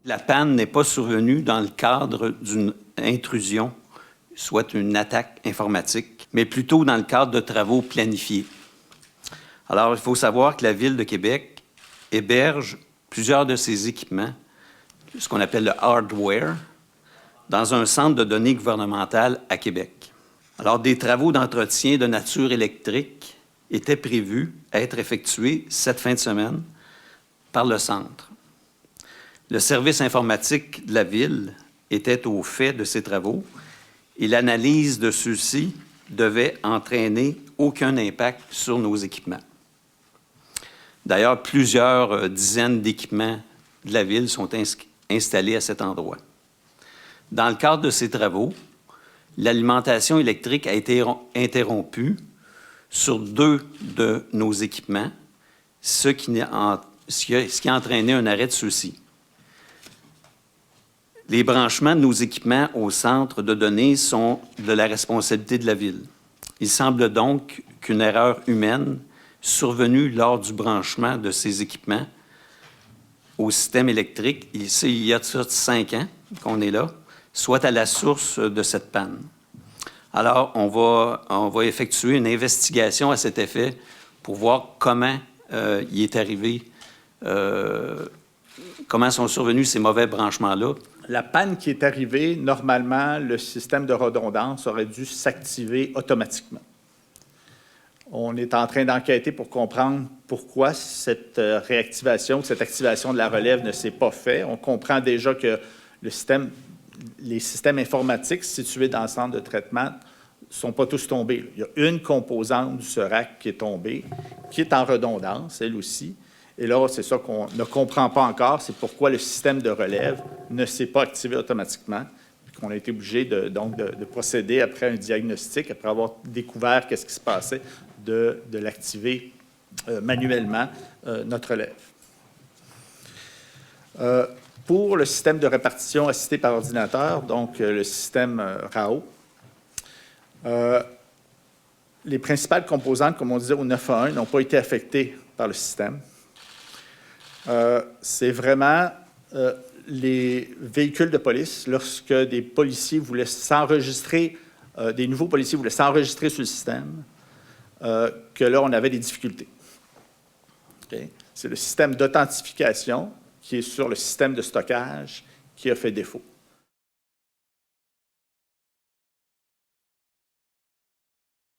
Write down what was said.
La panne n'est pas survenue dans le cadre d'une intrusion, soit une attaque informatique, mais plutôt dans le cadre de travaux planifiés. Alors, il faut savoir que la Ville de Québec héberge plusieurs de ses équipements, ce qu'on appelle le hardware, dans un centre de données gouvernemental à Québec. Alors, des travaux d'entretien de nature électrique étaient prévus être effectués cette fin de semaine par le centre. Le service informatique de la Ville était au fait de ces travaux et l'analyse de ceux-ci devait entraîner aucun impact sur nos équipements. D'ailleurs, plusieurs dizaines d'équipements de la Ville sont installés à cet endroit. Dans le cadre de ces travaux, l'alimentation électrique a été interrompue sur 2 de nos équipements, ce qui a entraîné un arrêt de ceux-ci. Les branchements de nos équipements au centre de données sont de la responsabilité de la Ville. Il semble donc qu'une erreur humaine survenue lors du branchement de ces équipements au système électrique, il y a 5 ans qu'on est là, soit à la source de cette panne. Alors, on va effectuer une investigation à cet effet pour voir comment il est arrivé, comment sont survenus ces mauvais branchements-là. La panne qui est arrivée, normalement, le système de redondance aurait dû s'activer automatiquement. On est en train d'enquêter pour comprendre pourquoi cette réactivation, cette activation de la relève ne s'est pas faite. On comprend déjà que les systèmes informatiques situés dans le centre de traitement ne sont pas tous tombés. Il y a une composante du SERAC qui est tombée, qui est en redondance, elle aussi. Et là, c'est ça qu'on ne comprend pas encore, c'est pourquoi le système de relève ne s'est pas activé automatiquement, puis qu'on a été obligé de procéder après un diagnostic, après avoir découvert qu'est-ce qui se passait, de l'activer manuellement, notre relève. Pour le système de répartition assisté par ordinateur, donc le système RAO, les principales composantes, comme on disait au 9.1, n'ont pas été affectées par le système. C'est vraiment les véhicules de police, lorsque des policiers voulaient s'enregistrer, des nouveaux policiers voulaient s'enregistrer sur le système, que là, on avait des difficultés. Okay? C'est le système d'authentification qui est sur le système de stockage qui a fait défaut.